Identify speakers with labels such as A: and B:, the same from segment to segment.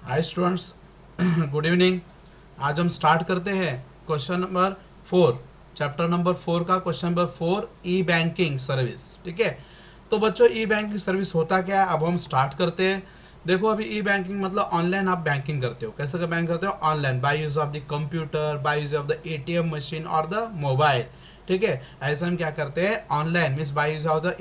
A: Hi students, good evening. आज हम start करते हैं क्वेश्चन नंबर 4, चैप्टर नंबर 4 का क्वेश्चन नंबर 4, ई बैंकिंग सर्विस। ठीक है, तो बच्चों ई बैंकिंग सर्विस होता क्या है, अब हम स्टार्ट करते हैं। देखो, अभी ई बैंकिंग मतलब ऑनलाइन आप बैंकिंग करते हो। कैसे का बैंक करते हो? Online, by use of the computer, by use of the ATM machine और द मोबाइल। ठीक है, ऐसा हम क्या करते हैं, online means by use of the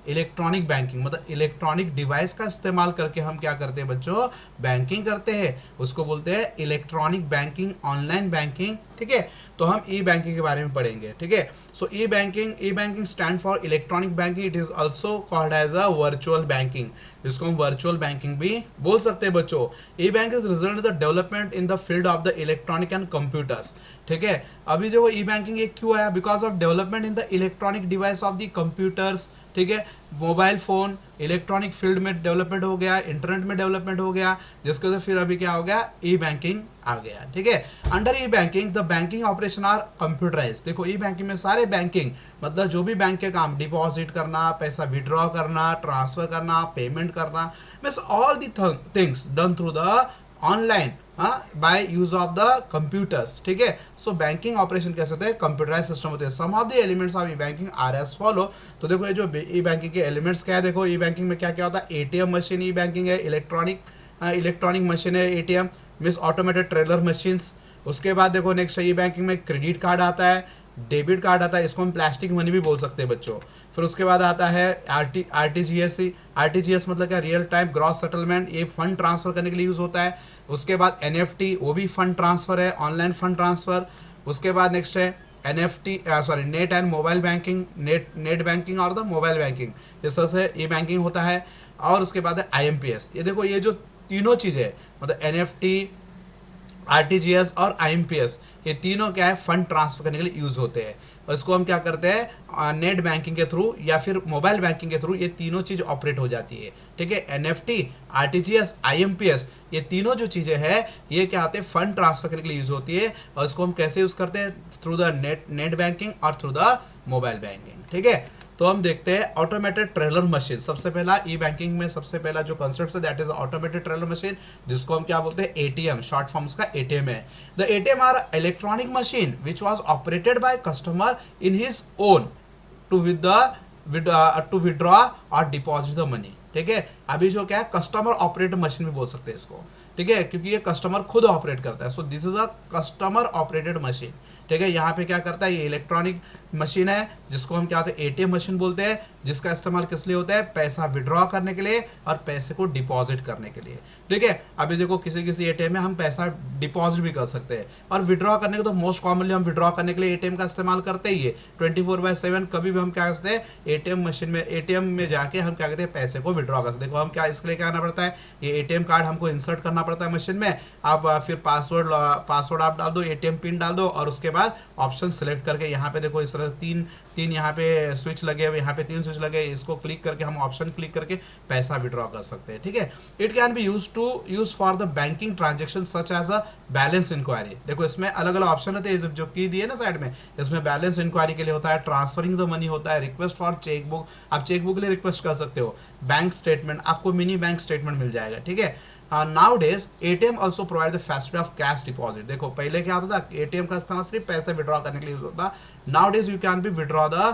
A: electronic banking, मतलब इलेक्ट्रॉनिक डिवाइस का इस्तेमाल करके हम क्या करते हैं बच्चों, बैंकिंग करते हैं। उसको बोलते हैं इलेक्ट्रॉनिक बैंकिंग, ऑनलाइन बैंकिंग। ठीक है, तो हम ई बैंकिंग के बारे में पढ़ेंगे। ठीक है, so E banking stand for electronic banking. It is also called as a virtual banking, जिसको हम वर्चुअल बैंकिंग भी बोल सकते हैं बच्चों। E bank is result the development in the field of the electronic and computers. ठीक है, अभी जो ई बैंकिंग ये क्यों आया, because of development in the electronic device of the computers. ठीक है, मोबाइल फोन, इलेक्ट्रॉनिक फील्ड में डेवलपमेंट हो गया, इंटरनेट में डेवलपमेंट हो गया, जिसके वजह से फिर अभी क्या हो गया, ई बैंकिंग आ गया। ठीक है, under e banking the banking operation are computerise. देखो, ई बैंकिंग में सारे बैंकिंग मतलब जो भी बैंक के काम, डिपॉजिट करना, पैसा विड्रॉ करना, ट्रांसफर करना, पेमेंट करना, means all the things done through the online, by use of the computers. ठीक है, सो बैंकिंग ऑपरेशन कैसे होते हैं, कंप्यूटराइज सिस्टम होते हैं। Some of the elements of E banking are as follow. तो देखो, ये जो ई बैंकिंग के एलिमेंट्स क्या है, देखो ई बैंकिंग में क्या क्या होता है, एटीएम मशीन ई बैंकिंग है, इलेक्ट्रॉनिक मशीन है ATM means automated teller machines. उसके बाद देखो नेक्स्ट ई बैंकिंग में क्रेडिट कार्ड आता है, डेबिट कार्ड आता है, इसको हम प्लास्टिक मनी भी बोल सकते हैं बच्चों। फिर उसके बाद आता है आरटीजीएस। आरटीजीएस मतलब क्या, रियल टाइम ग्रॉस सेटलमेंट, ये फंड ट्रांसफर करने के लिए यूज होता है। उसके बाद एनएफटी, वो भी फंड ट्रांसफर है, ऑनलाइन फंड ट्रांसफर। उसके बाद नेक्स्ट है NFT, sorry net and mobile banking, net banking और द मोबाइल बैंकिंग, इस तरह से ई बैंकिंग होता है। और उसके बाद है आईएमपीएस। ये देखो, ये जो तीनों चीज़ें मतलब एनएफटी, आरटीजीएस और आईएमपीएस, ये तीनों क्या है, फंड ट्रांसफर करने के लिए यूज होते हैं। और इसको हम क्या करते हैं, नेट बैंकिंग के थ्रू या फिर मोबाइल बैंकिंग के थ्रू ये तीनों चीज ऑपरेट हो जाती है। ठीक है, एनएफटी, आरटीजीएस, आईएमपीएस, ये तीनों जो चीजें हैं ये क्या आते हैं, फंड ट्रांसफर करने के लिए यूज होती है। और इसको हम कैसे यूज करते हैं, थ्रू द नेट बैंकिंग और थ्रू द मोबाइल बैंकिंग। ठीक है, तो हम देखते हैं ऑटोमेटेड ट्रेलर मशीन। सबसे पहला ई बैंकिंग में सबसे पहला जो कंसेप्ट है that is automated trailer machine, जिसको हम क्या बोलते हैं, एटीएम, शॉर्ट फॉर्म उसका एटीएम है। The ATM are electronic machine which was operated by customer in his own to to withdraw और डिपॉजिट द मनी। ठीक है, अभी जो क्या है, कस्टमर ऑपरेटेड मशीन भी बोल सकते हैं इसको। ठीक है, क्योंकि ये कस्टमर खुद ऑपरेट करता है, so this is a customer operated machine. ठीक है, यहाँ पे क्या करता है, ये इलेक्ट्रॉनिक मशीन है जिसको हम क्या होते हैं, एटीएम मशीन बोलते हैं, जिसका इस्तेमाल किस लिए होता है, पैसा विड्रॉ करने के लिए और पैसे को डिपॉजिट करने के लिए। ठीक है, अभी देखो किसी किसी एटीएम में हम पैसा डिपॉजिट भी कर सकते हैं और विड्रॉ करने को तो मोस्ट कॉमनली हम विड्रॉ करने के लिए एटीएम का इस्तेमाल करते ही है। 24/7 कभी भी हम क्या करते हैं, एटीएम मशीन में, एटीएम में जाके हम क्या करते हैं, पैसे को विड्रॉ कर सकते हैं। देखो, हम क्या इसके लिए क्या करना पड़ता है, ये एटीएम कार्ड हमको इंसर्ट करना पड़ता है मशीन में। आप फिर पासवर्ड आप डाल दो, एटीएम पिन डाल दो और उसके बाद ऑप्शन सेलेक्ट करके यहाँ पे देखो इस तरह से तीन यहाँ पे स्विच लगे हुए, यहाँ पे 3 स्विच लगे, इसको क्लिक करके हम ऑप्शन क्लिक करके पैसा विड्रॉ कर सकते हैं। ठीक है, it can be use for the banking transaction such as a balance inquiry. देखो, इसमें अलग अलग ऑप्शन होते हैं, जो की दिए ना साइड में, इसमें बैलेंस इंक्वायरी के लिए होता है, ट्रांसफरिंग द मनी होता है, रिक्वेस्ट फॉर चेकबुक, आप चेकबुक के लिए रिक्वेस्ट कर सकते हो, बैंक स्टेटमेंट, आपको मिनी बैंक स्टेटमेंट मिल जाएगा। ठीक है, nowadays ATM also provide the facility of cash deposit। देखो, पहले क्या होता था, एटीएम का इस्तेमाल सिर्फ पैसे विड्रॉ करने के लिए यूज होता। nowadays you can be withdraw the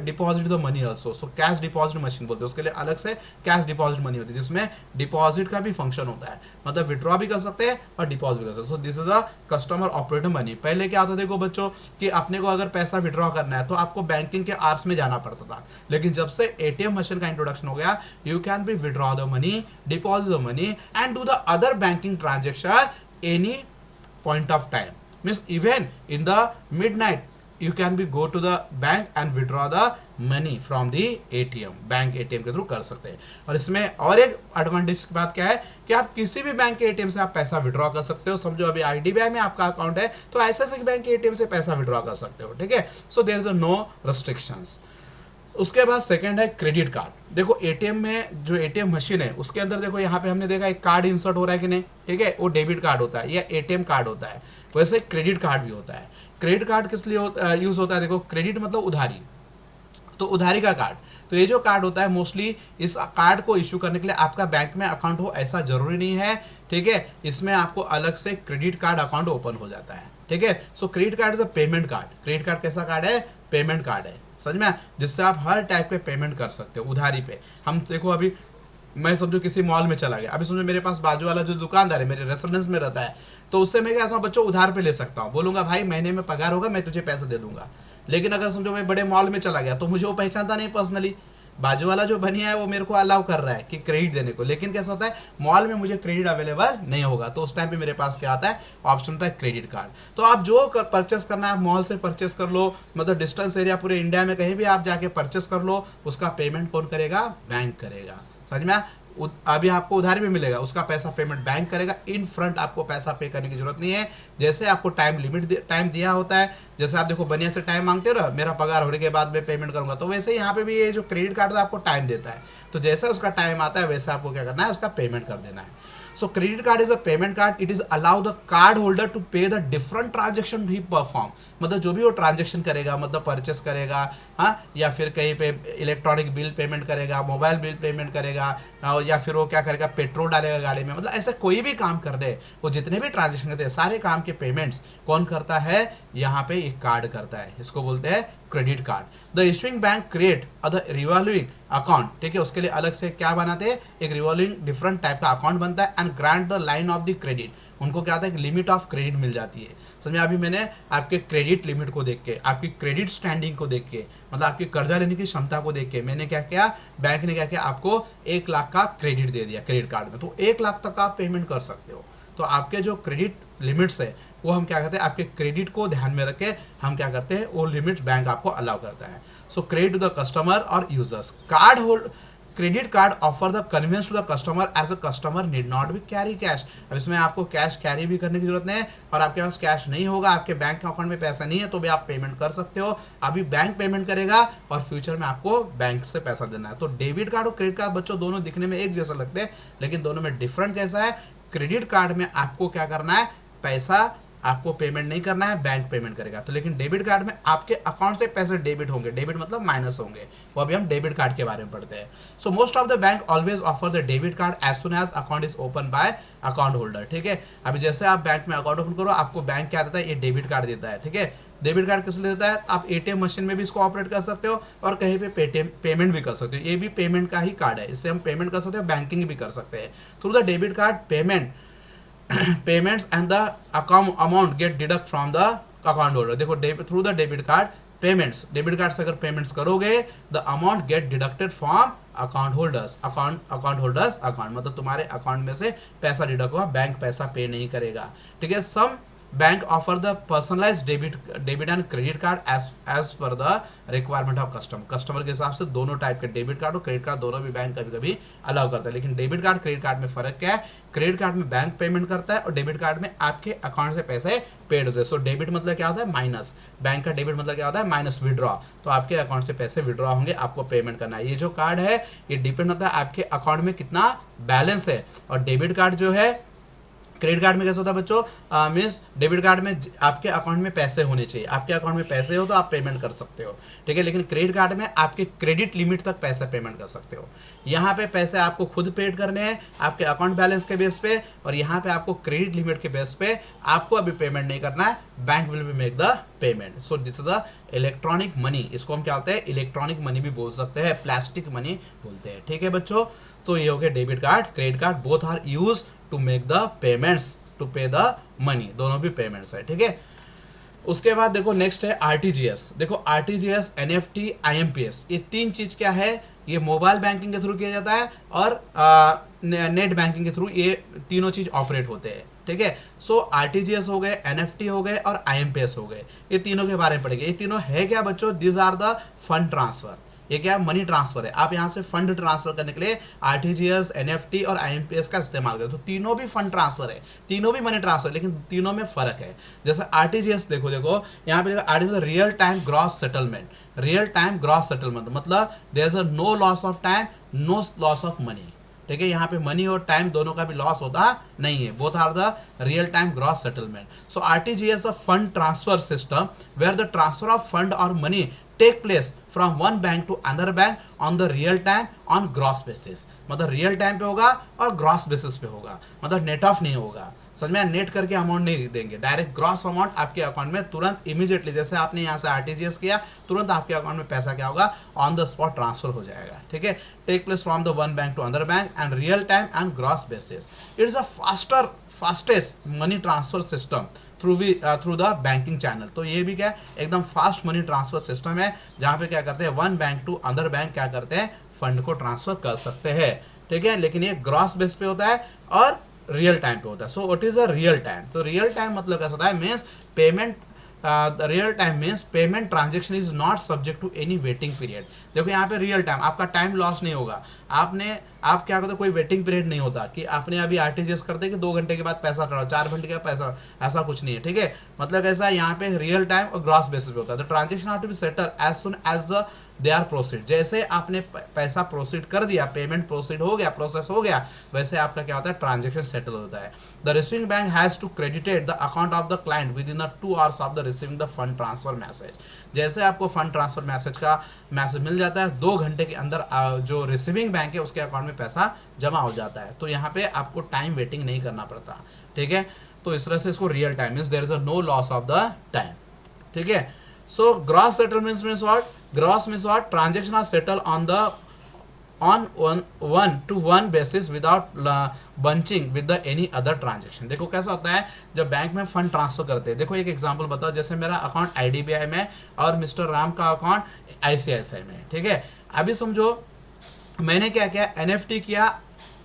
A: deposit the money also, so cash deposit machine बोलते हैं, उसके लिए अलग से कैश डिपॉजिट मनी होती है, जिसमें डिपॉजिट का भी फंक्शन होता है, मतलब विड्रॉ भी कर सकते हैं और डिपॉजिट भी कर सकते हैं। So this is a customer operated money. पहले क्या होता था, देखो बच्चों, कि अपने को अगर पैसा विड्रॉ करना है तो आपको बैंकिंग के आवर्स में जाना पड़ता था, लेकिन जब से एटीएम मशीन का इंट्रोडक्शन हो गया, you can be withdraw the money, deposit the money and do the other banking transaction any point of time, means even in the midnight you can be go to the bank and withdraw the money from the ATM, bank ATM के through कर सकते हैं। और इसमें और एक advantage की बात क्या है कि आप किसी भी बैंक के एटीएम से आप पैसा विड्रॉ कर सकते हो। समझो अभी आईडीबीआई में आपका अकाउंट है तो ऐसे बैंक के एटीएम से पैसा विड्रॉ कर सकते हो। ठीक है, so there is no restrictions. उसके बाद सेकंड है क्रेडिट कार्ड। देखो, एटीएम में जो एटीएम मशीन है उसके अंदर देखो, यहाँ पे हमने देखा एक कार्ड इंसर्ट हो रहा है कि नहीं। ठीक है, वो डेबिट कार्ड होता है या एटीएम कार्ड होता है, वैसे क्रेडिट कार्ड भी होता है। क्रेडिट कार्ड किस लिए यूज होता है, देखो क्रेडिट मतलब उधारी, तो उधारी का कार्ड, तो तो ये जो कार्ड होता है मोस्टली इस कार्ड को इशू करने के लिए आपका बैंक में अकाउंट हो ऐसा जरूरी नहीं है, ठीक है। इसमें आपको अलग से क्रेडिट कार्ड अकाउंट ओपन हो जाता है, ठीक है। So credit card is a payment card. Credit card कैसा कार्ड है? पेमेंट कार्ड है, समझ में, जिससे आप हर टाइप के पेमेंट कर सकते हो उधारी पे। हम देखो अभी मैं समझो किसी मॉल में चला गया, अभी समझो मेरे पास बाजू वाला जो दुकानदार है मेरे रेसिडेंस में रहता है, तो उससे मैं क्या कहता हूँ बच्चों उधार पे ले सकता हूँ, बोलूंगा भाई महीने में पगार होगा मैं तुझे पैसे दे दूंगा। लेकिन अगर समझो मैं बड़े मॉल में चला गया तो मुझे वो पहचानता नहीं पर्सनली, बाजू वाला जो बनिया है वो मेरे को अलाउ कर रहा है कि क्रेडिट देने को, लेकिन कैसा होता है मॉल में मुझे क्रेडिट अवेलेबल नहीं होगा, तो उस टाइम पे मेरे पास क्या आता है ऑप्शन होता है क्रेडिट कार्ड। तो आप जो परचेस करना है मॉल से परचेस कर लो, मतलब डिस्टेंस एरिया पूरे इंडिया में कहीं भी आप जाके परचेस कर लो, उसका पेमेंट कौन करेगा? बैंक करेगा, समझ में। अभी आपको उधारी में मिलेगा, उसका पैसा पेमेंट बैंक करेगा, इन फ्रंट आपको पैसा पे करने की जरूरत नहीं है। जैसे आपको टाइम दिया होता है, जैसे आप देखो बनिया से टाइम मांगते हो ना, मेरा पगार होने के बाद मैं पेमेंट करूंगा, तो वैसे यहाँ पे भी ये जो क्रेडिट कार्ड है आपको टाइम देता है, तो जैसे उसका टाइम आता है वैसे आपको क्या करना है उसका पेमेंट कर देना है। So credit card is a payment card. It is allow the card holder to pay the different transaction he perform. मतलब जो भी वो ट्रांजेक्शन करेगा, मतलब परचेस करेगा, हाँ, या फिर कहीं पे इलेक्ट्रॉनिक बिल पेमेंट करेगा, मोबाइल बिल पेमेंट करेगा, या फिर वो क्या करेगा पेट्रोल डालेगा गाड़ी में, मतलब ऐसा कोई भी काम कर दे, वो जितने भी ट्रांजेक्शन करते हैं सारे काम के पेमेंट्स कौन करता है? यहाँ पे एक कार्ड करता है, इसको बोलते हैं credit card. The issuing bank create the revolving account, ठीक है, उसके लिए अलग से क्या बनाते हैं? एक रिवॉल्विंग डिफरेंट टाइप का अकाउंट बनता है and grant the line of the credit. उनको क्या होता है? एक लिमिट ऑफ क्रेडिट मिल जाती है, समझे। अभी मैंने आपके क्रेडिट लिमिट को देख के, आपकी क्रेडिट स्टैंडिंग को देख के, मतलब आपकी कर्जा लेने की क्षमता को देख के मैंने क्या किया, बैंक ने क्या किया, आपको 1 लाख का क्रेडिट दे दिया क्रेडिट कार्ड में, तो 1 लाख तक आप पेमेंट कर सकते हो। तो आपके जो क्रेडिट लिमिट्स है वो हम क्या करते हैं, आपके क्रेडिट को ध्यान में रख के हम क्या करते हैं, वो लिमिट्स बैंक आपको अलाउ करता है। So credit to the customer और users, card hold credit card offer the convenience to the customer as a customer need not be carry cash. अब इसमें आपको कैश कैरी भी करने की जरूरत नहीं है, और आपके पास कैश नहीं होगा, आपके बैंक अकाउंट में पैसा नहीं है, तो भी आप पेमेंट कर सकते हो। अभी बैंक पेमेंट करेगा और फ्यूचर में आपको बैंक से पैसा देना है। तो डेबिट कार्ड और क्रेडिट कार्ड बच्चों दोनों दिखने में एक जैसा लगते हैं, लेकिन दोनों में डिफरेंट कैसा है? क्रेडिट कार्ड में आपको क्या करना है, पैसा आपको पेमेंट नहीं करना है, बैंक पेमेंट करेगा। तो लेकिन डेबिट कार्ड में आपके अकाउंट से पैसे डेबिट होंगे, डेबिट मतलब माइनस होंगे, वो अभी हम डेबिट कार्ड के बारे में पढ़ते हैं। So most of the bank always offer the debit card as soon as account is open by account holder, ठीक है। अभी जैसे आप बैंक में अकाउंट ओपन करो, आपको बैंक क्या देता है? ये डेबिट कार्ड देता है, ठीक है। डेबिट कार्ड किस लिए देता है? आप एटीएम मशीन में भी इसको ऑपरेट कर सकते हो और कहीं पे पेटीएम पेमेंट भी कर सकते हो, ये भी पेमेंट का ही कार्ड है, इससे हम पेमेंट कर सकते हो, बैंकिंग भी कर सकते हैं। Through the debit card payments and the account amount get deduct from the account holder। देखो through the debit card payments, debit card से अगर पेमेंट्स करोगे the amount get deducted from account holders account, मतलब तुम्हारे account में से पैसा deduct होगा, बैंक पैसा पे नहीं करेगा, ठीक है। Some bank offer the personalised debit and credit card as per the requirement of customer के हिसाब से दोनों टाइप के डेबिट कार्ड और क्रेडिट कार्ड दोनों भी बैंक कभी कभी अलाउ करता है। लेकिन डेबिट कार्ड क्रेडिट कार्ड में फर्क क्या है? क्रेडिट कार्ड में बैंक पेमेंट करता है और डेबिट कार्ड में आपके अकाउंट से पैसे पेड होते हैं। सो डेबिट मतलब क्या होता है? माइनस। बैंक का डेबिट मतलब क्या होता है? Minus, withdraw. तो आपके अकाउंट से पैसे विड्रॉ होंगे, आपको पेमेंट करना है। ये जो कार्ड है ये डिपेंड होता है आपके अकाउंट में कितना बैलेंस है। और डेबिट कार्ड जो है, क्रेडिट कार्ड में कैसा होता है बच्चों, मीन्स डेबिट कार्ड में आपके अकाउंट में पैसे होने चाहिए, आपके अकाउंट में पैसे हो तो आप पेमेंट कर सकते हो, ठीक है। लेकिन क्रेडिट कार्ड में आपके क्रेडिट लिमिट तक पैसे पेमेंट कर सकते हो। यहाँ पे पैसे आपको खुद पेड करने हैं आपके अकाउंट बैलेंस के बेस पे, और यहाँ पे आपको क्रेडिट लिमिट के बेस पे आपको अभी पेमेंट नहीं करना है, bank will be make the payment. So this is a electronic money, इसको हम क्या बोलते हैं? इलेक्ट्रॉनिक मनी भी बोल सकते हैं, प्लास्टिक मनी बोलते हैं, ठीक है बच्चों। तो ये हो गया debit card credit card, both are use to make the payments, to pay the money, दोनों भी पेमेंट्स है, ठीक है। उसके बाद देखो नेक्स्ट है आरटीजीएस। देखो आरटीजीएस, एनएफटी, आईएमपीएस, ये तीन चीज क्या है? ये मोबाइल बैंकिंग के थ्रू किया जाता है और नेट बैंकिंग के थ्रू ये तीनों चीज ऑपरेट होते हैं, ठीक है। सो आरटीजीएस हो गए, एनएफटी हो गए और आईएमपीएस हो गए, ये तीनों के बारे में पढ़ेंगे। ये तीनों है क्या बच्चों? This are the fund transfer. ये क्या? मनी ट्रांसफर है। आप यहाँ से फंड ट्रांसफर करने के लिए आरटीजीएस, एनएफटी और आईएमपीएस का इस्तेमाल करें। तो तीनों भी फंड ट्रांसफर है, तीनों भी मनी ट्रांसफर, लेकिन तीनों में फर्क है। जैसे आरटीजीएस देखो यहाँ पे RTGS real time gross settlement, real time gross settlement मतलब there is a no loss of time, no loss of money, ठीक है। यहाँ पे मनी और टाइम दोनों का भी लॉस होता नहीं है, both are the real time gross settlement. So RTGS a fund transfer system where the transfer of fund और money take place from one bank to another bank on the real time on gross basis, मतलब real time पे होगा और gross basis पे होगा, मतलब net of नहीं होगा। समझ में, नेट करके अमाउंट नहीं देंगे, डायरेक्ट ग्रॉस अमाउंट आपके अकाउंट में तुरंत इमीडिएटली, जैसे आपने यहाँ से आरटीजीएस किया तुरंत आपके अकाउंट में पैसा क्या होगा, ऑन द स्पॉट ट्रांसफर हो जाएगा। ठीक है, take place from the one bank to another bank and real time and gross basis. It is a fastest money transfer system through the banking channel. तो ये भी क्या है, एकदम फास्ट मनी ट्रांसफर सिस्टम है, जहाँ पे क्या करते हैं one bank to other bank क्या करते हैं, फंड को ट्रांसफर कर सकते हैं। ठीक है, लेकिन ये ग्रॉस बेस पे होता है और रियल टाइम पे होता है। So what is a real time? तो रियल टाइम मतलब कैसा होता है, means payment, real time means payment transaction is not subject to any waiting period. देखो यहाँ पे रियल टाइम, आपका टाइम लॉस नहीं होगा। आप क्या करते हो, कोई वेटिंग पीरियड नहीं होता कि आपने अभी आरटीजीएस करते कि 2 घंटे के बाद पैसा चढ़ाओ, 4 घंटे के बाद पैसा, ऐसा कुछ नहीं है। ठीक है, मतलब कैसा है, यहाँ पे रियल टाइम और ग्रॉस बेसिस पे होता है। The transaction have to be settle as soon as the they are proceed. जैसे आपने पैसा प्रोसीड कर दिया, पेमेंट प्रोसीड हो गया, प्रोसेस हो गया, वैसे आपका क्या होता है, ट्रांजेक्शन सेटल होता है। The receiving bank has to credited the account of the client with in the 2 hours of the receiving the fund transfer message. जैसे आपको फंड ट्रांसफर मैसेज का मैसेज मिल जाता है, 2 घंटे के अंदर जो रिसीविंग बैंक है उसके अकाउंट में पैसा जमा हो जाता है। तो यहाँ पे आपको टाइम वेटिंग नहीं करना पड़ता। ठीक है, तो इस तरह से इसको real time means there is a no loss of the time. ठीक है, so gross settlements means what, gross means what, transaction are settle on one to one basis without bunching with the any other transaction। देखो कैसा होता है जब bank में fund transfer करते हैं। देखो एक एग्जांपल बताओ, जैसे मेरा अकाउंट आईडीबीआई में और मिस्टर राम का अकाउंट आईसीआईसीआई में। ठीक है, अभी समझो मैंने क्या किया, एनएफटी किया,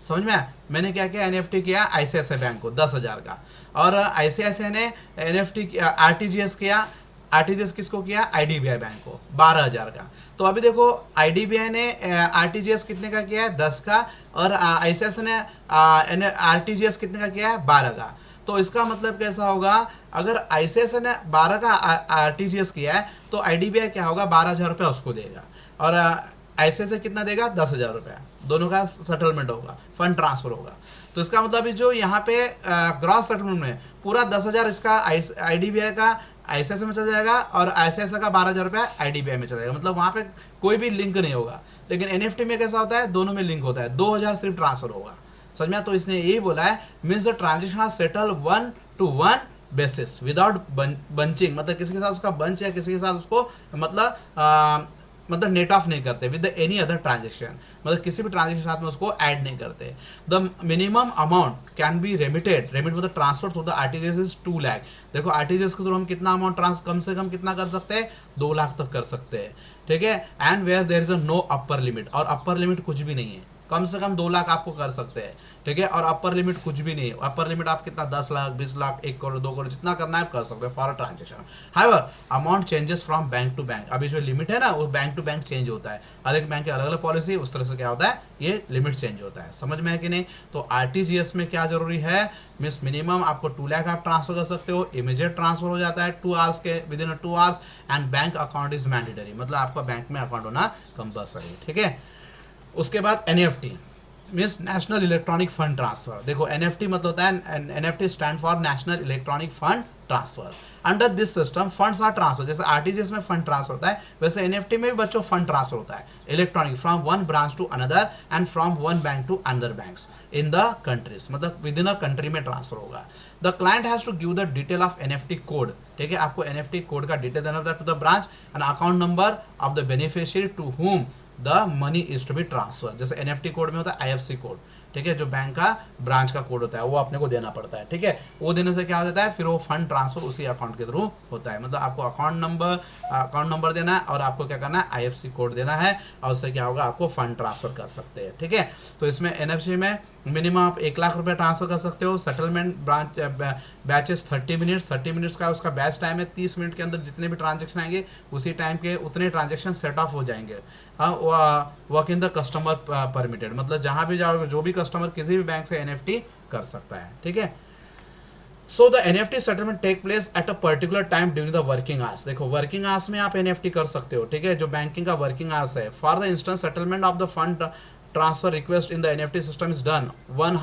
A: समझ में, मैंने क्या किया, एनएफटी किया आईसीआईसीआई बैंक को 10,000 का, और आईसीआईसीआई ने एनएफटी आरटीजीएस किया, आरटीजीएस किसको किया, आईडीबीआई बैंक को 12,000 का। तो अभी देखो आईडीबीआई ने आरटीजीएस कितने का किया है, 10 का, और आईसीआईसीआई ने आरटीजीएस कितने का किया है, 12 का। तो इसका मतलब कैसा होगा, अगर आईसीआईसीआई ने 12 का आरटीजीएस किया है तो आईडीबीआई क्या होगा, 12,000 रुपया उसको देगा, और आईसीआईसीआई कितना देगा, 10,000 रुपया। दोनों का सेटलमेंट होगा, फंड ट्रांसफर होगा। तो इसका मतलब जो यहाँ पे ग्रॉस सेटलमेंट में पूरा 10,000 इसका आईडीबीआई का आईसीआईसीआई में चला जाएगा, और आईसीआईसीआई का 12,000 रुपया आईडीबीआई में चला जाएगा, मतलब वहाँ पे कोई भी लिंक नहीं होगा। लेकिन एनएफटी में कैसा होता है, दोनों में लिंक होता है, 2,000 सिर्फ ट्रांसफर होगा। समझ में, तो इसने यही बोला है, means the transaction are settle 1 to 1 basis without bunching, मतलब किसी के साथ उसका बंच है, किसी के साथ उसको मतलब नेट ऑफ नहीं करते विद एनी अदर ट्रांजेक्शन, मतलब किसी भी ट्रांजेक्शन के साथ में उसको ऐड नहीं करते। The minimum amount can be remitted, remit मतलब transfer through the RTGS is 2 lakh. देखो आरटीजीएस के थ्रू हम कितना अमाउंट कम से कम कितना कर सकते हैं, 2 लाख तक कर सकते हैं। ठीक है, and where there is a no upper limit, और अपर लिमिट कुछ भी नहीं है, कम से कम 2 लाख आपको कर सकते हैं। ठीक है, और अपर लिमिट कुछ भी नहीं है, अपर लिमिट आप कितना 10 लाख 20 लाख 1 करोड़ 2 करोड़ जितना करना है आप कर सकते हो for a transaction. However amount changes from bank to bank, अभी जो लिमिट है ना वो बैंक टू बैंक चेंज होता है, हर एक बैंक की अलग अलग पॉलिसी, उस तरह से क्या होता है ये लिमिट चेंज होता है। समझ में है कि नहीं? तो आरटीजीएस में क्या जरूरी है, मीन्स मिनिमम आपको 2 लाख आप ट्रांसफर कर सकते हो, इमीडिएट ट्रांसफर हो जाता है 2 आवर्स के with in 2 hours, and bank account is mandatory, मतलब आपका बैंक में अकाउंट होना कंपलसरी। ठीक है, उसके बाद NEFT means national electronic fund transfer. देखो एनएफटी मतलब होता है, NFT stand for national electronic fund transfer. Under this system funds are transfer, जैसे आरटीजीएस में फंड ट्रांसफर होता है वैसे एनएफटी में भी बच्चों फंड ट्रांसफर होता है electronic from one branch to another and from one bank to another banks in the countries, मतलब विद इन अ कंट्री में ट्रांसफर होगा। The client has to give the detail of NFT code. ठीक है, आपको NFT code का detail देना होता है to the branch and account number of the beneficiary to whom the money is to be transfer. जैसे NFT code में होता है आईएफसी कोड, ठीक है, जो बैंक का ब्रांच का कोड होता है वो अपने को देना पड़ता है। ठीक है, वो देने से क्या हो जाता है, फिर वो फंड ट्रांसफर उसी अकाउंट के थ्रू होता है, मतलब आपको अकाउंट नंबर देना है और आपको क्या करना है आईएफसी कोड देना है, और उससे क्या होगा आपको फंड ट्रांसफर कर सकते हैं। ठीक है, तो इसमें एनएफसी में मिनिमम आप 1 लाख रुपए ट्रांसफर कर सकते हो। सेटलमेंट ब्रांच बैचेस 30 मिनट्स का उसका बैच टाइम है, 30 मिनट के अंदर जितने भी ट्रांजेक्शन आएंगे उसी टाइम के उतने ट्रांजेक्शन सेट ऑफ हो जाएंगे। Work in the customer permitted, मतलब जहां भी जाओगे जो भी कस्टमर किसी भी बैंक से एनएफटी कर सकता है। ठीक है, so the NFT settlement take place at a particular time during the working hours. देखो वर्किंग आवर्स में आप एनएफटी कर सकते हो। ठीक है, जो बैंकिंग का वर्किंग आवर्स है, for the instance settlement of the fund transfer request in the NFT system is done one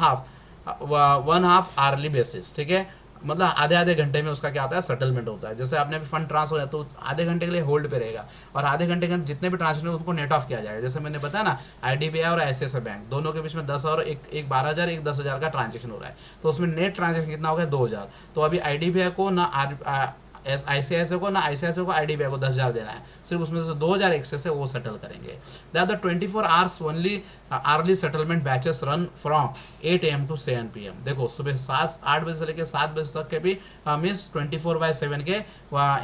A: half hourly basis. ठीक है, मतलब आधे आधे घंटे में उसका क्या होता है, सेटलमेंट होता है। जैसे आपने फंड ट्रांसफर है तो आधे घंटे के लिए होल्ड पे रहेगा, और आधे घंटे के अंदर जितने भी ट्रांजेक्शन उनको नेट ऑफ किया जाएगा। जैसे मैंने बताया ना, IDBI और ICICI बैंक दोनों के बीच में 10 और एक 12,000 एक 10,000 का ट्रांजेक्शन हो रहा है, तो उसमें नेट ट्रांजेक्शन कितना हो गया, 2,000। तो अभी IDBI को ना ICICI को ना ICICI को IDBI को 10,000 देना है, सिर्फ उसमें से 2,000 एक्सेस है वो सेटल करेंगे। That the 24 hours only early settlement batches run from 8 AM to 7 PM। देखो सुबह 8 बजे से लेकर 7 बजे तक के भी मीन्स 24/7 के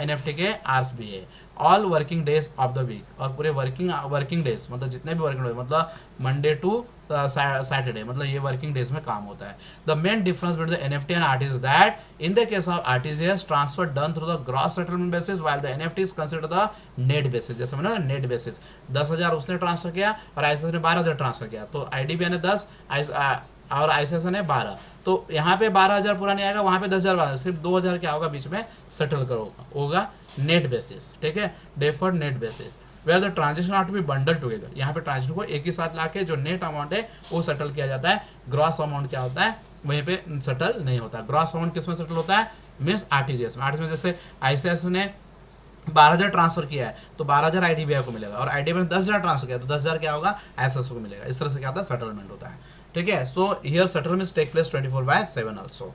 A: NFT के आवर्स भी है। All working days of the week, और पूरे वर्किंग डेज मतलब जितने भी वर्किंग डेज मतलब मंडे टू सैटरडे, मतलब ये वर्किंग डेज में काम होता है। The main difference between the NFT and RTGS that in the case of RTGS transfer done through the gross settlement basis while the NFT is consider the net basis. जैसे मैंने net basis 10,000 उसने transfer किया और ICICI ने 12,000 transfer किया, तो IDBI ने 10 और ICICI ने 12, तो यहाँ पे 12,000 पूरा नहीं आएगा, वहाँ पे 10,000 सिर्फ 2,000 क्या होगा बीच में सेटल करो होगा नेट बेसिस, ठीक है, deferred net basis where the transaction are to be bundle together. यहाँ पे ट्रांजेक्शन को एक ही साथ लाके जो नेट अमाउंट है वो सेटल किया जाता है। ग्रॉस अमाउंट क्या होता है वहीं पे सेटल नहीं होता। ग्रॉस अमाउंट किस में सेटल होता है, मीन्स RTGS में। RTGS में जैसे ICICI ने 12,000 ट्रांसफर किया है तो 12,000 IDBI को मिलेगा, और IDBI ने 10,000 ट्रांसफर किया तो 10,000 क्या होगा, ICICI को मिलेगा। इस तरह से क्या होता है, सेटलमेंट होता है, ठीक है। So here settlement take place 24/7 also.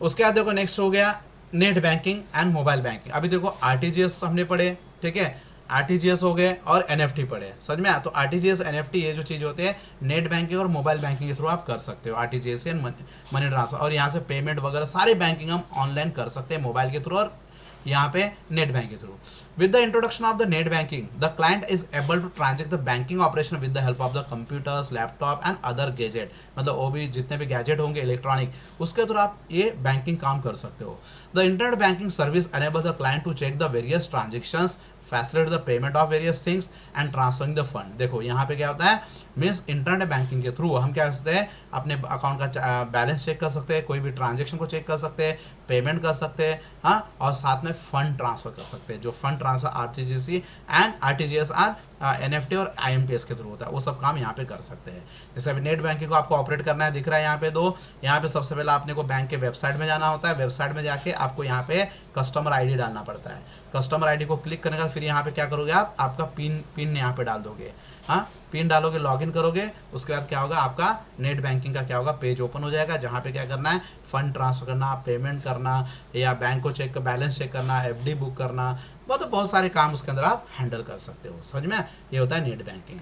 A: उसके बाद देखो नेक्स्ट हो गया net banking and mobile banking. अभी देखो RTGS हमने पढ़े, ठीक है, RTGS हो गए और NFT पढ़े, समझ में आया। तो RTGS NFT ये जो चीज़ होती है नेट बैंकिंग और मोबाइल बैंकिंग के थ्रू आप कर सकते हो, RTGS एंड मनी ट्रांसफर, और यहाँ से पेमेंट वगैरह सारी बैंकिंग हम ऑनलाइन कर सकते हैं मोबाइल के थ्रू और यहाँ पे नेट बैंक के through. With the introduction of the net banking the client is able to transact the banking operation with the help of the computers, laptop and other gadget, मतलब वो भी जितने भी गैजेट होंगे इलेक्ट्रॉनिक, उसके through आप ये बैंकिंग काम कर सकते हो। The internet banking service enable the client to check the various transactions, facilitate the payment of various things and transferring the fund. देखो यहाँ पे क्या होता है, मीन्स इंटरनेट बैंकिंग के थ्रू हम क्या कर सकते हैं, अपने अकाउंट का बैलेंस चेक कर सकते हैं, कोई भी ट्रांजेक्शन को चेक कर सकते हैं, पेमेंट कर सकते हैं, हाँ, और साथ में फंड ट्रांसफर कर सकते हैं। जो fund transfer RTGS and RTGS NFT और IMPS के थ्रू होता है, वो सब काम यहाँ पे कर सकते हैं। जैसे अभी नेट बैंकिंग को आपको ऑपरेट करना है, दिख रहा है यहाँ पे दो, यहाँ पे सबसे पहले आपने को बैंक के वेबसाइट में जाना होता है, वेबसाइट में जाके आपको यहाँ पे कस्टमर ID डालना पड़ता है। कस्टमर ID को क्लिक करने का फिर यहाँ पे क्या करोगे आप, आपका पिन यहाँ पे डाल दोगे, हाँ, पिन डालोगे, लॉगिन करोगे, उसके बाद क्या होगा, आपका नेट बैंकिंग का क्या होगा, पेज ओपन हो जाएगा, जहाँ पे क्या करना है, फंड ट्रांसफर करना, पेमेंट करना, या बैंक को चेक बैलेंस चेक करना, FD बुक करना, बहुत सारे काम उसके अंदर आप हैंडल कर सकते हो, समझ में। ये होता है नेट बैंकिंग।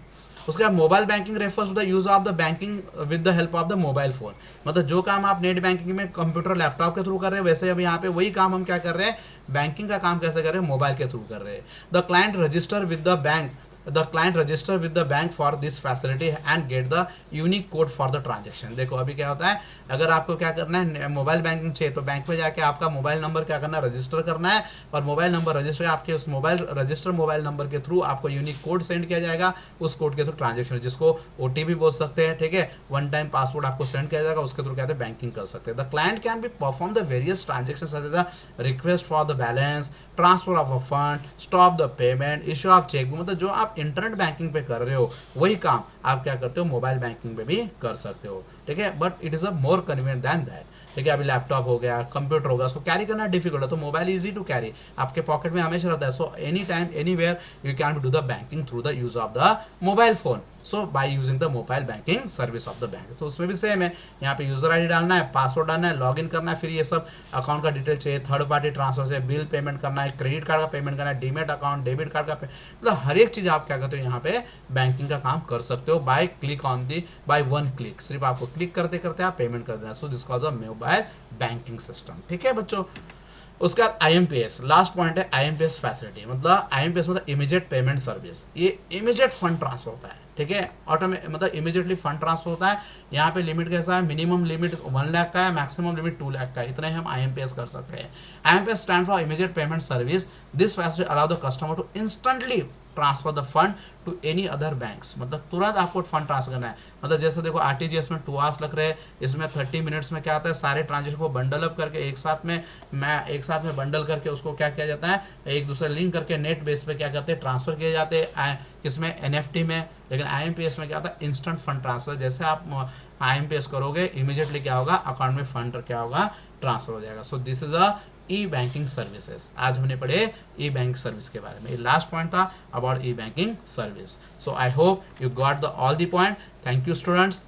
A: उसके बाद mobile banking refers to the use of the banking with the help of the mobile phone, मतलब जो काम आप नेट बैंकिंग में कंप्यूटर लैपटॉप के थ्रू कर रहे हैं, वैसे अब यहाँ पे वही काम हम क्या कर रहे हैं, बैंकिंग का काम कैसे कर रहे हैं, मोबाइल के थ्रू कर रहे हैं। The client register with the bank the client register with the bank for this facility and get the unique code for the transaction। देखो अभी क्या होता है, अगर आपको क्या करना है, मोबाइल बैंकिंग चाहिए तो बैंक में जाके आपका मोबाइल नंबर क्या करना है, रजिस्टर करना है, और मोबाइल नंबर रजिस्टर आपके उस मोबाइल नंबर के थ्रू आपको यूनिक कोड सेंड किया जाएगा, उस कोड के थ्रू ट्रांजेक्शन, जिसको OTP बोल सकते हैं, ठीक है, वन टाइम पासवर्ड आपको सेंड किया जाएगा, उसके थ्रू क्या है बैंकिंग कर सकते हैं। The client can be perform the various transaction such as a request for the balance, transfer of a fund, stop the payment, issue of chequebook, मतलब जो आप इंटरनेट बैंकिंग पे कर रहे हो वही काम आप क्या करते हो, मोबाइल बैंकिंग पे भी कर सकते हो, ठीक है, but it is a more convenient than that, ठीक है। अभी लैपटॉप हो गया, कंप्यूटर हो गया, उसको कैरी करना डिफिकल्ट है, तो मोबाइल इजी टू कैरी, आपके पॉकेट में हमेशा रहता है। So any time anywhere you can do the banking through the use of the mobile phone, so by using the mobile banking service of the bank. तो उसमें भी same है, यहाँ पे यूजर ID डालना है, पासवर्ड डालना है, लॉगिन करना है, फिर ये सब अकाउंट का डिटेल चाहिए, थर्ड पार्टी ट्रांसफर से बिल पेमेंट करना है, क्रेडिट कार्ड का पेमेंट करना है, डीमेट अकाउंट, डेबिट कार्ड का मतलब हर एक चीज आप क्या करते हो यहाँ पे बैंकिंग का काम कर सकते हो बाय वन क्लिक, सिर्फ आपको क्लिक करते करते आप पेमेंट कर देना। So this cause a mobile banking system, ठीक है बच्चों। उसके बाद IMPS, लास्ट पॉइंट है IMPS फैसिलिटी, मतलब IMPS मतलब इमीडिएट पेमेंट सर्विस, ये इमीडिएट फंड ट्रांसफर होता है, ठीक है, मतलब इमीडिएटली फंड ट्रांसफर होता है। यहाँ पे लिमिट कैसा है, मिनिमम लिमिट 1 लाख का है, मैक्सिमम लिमिट 2 लाख का है, इतना ही हम IMPS कर सकते हैं। IMPS stand for immediate payment service, this facility allow the customer to instantly transfer the fund to any other banks, मतलब तुरंत आपको फंड ट्रांसफर करना है। मतलब जैसे देखो RTGS में 2 आवर्स लग रहे हैं, इसमें 30 मिनट्स में क्या आता है, सारे ट्रांजेक्शन को बंडल अप करके एक साथ में बंडल करके उसको क्या किया जाता है, एक दूसरे लिंक करके नेट बेस पे क्या करते हैं, ट्रांसफर किए जाते हैं, किसमें NFT में। लेकिन IMPS में क्या होता है, इंस्टेंट फंड ट्रांसफर, जैसे आप IMPS करोगे इमीडिएटली क्या होगा, अकाउंट में फंड क्या होगा, ट्रांसफर हो जाएगा। So this is a E banking services. आज हमने पढ़े ई बैंक सर्विस के बारे में। ये लास्ट पॉइंट था about E banking service. So I hope you got the all the point. Thank you students.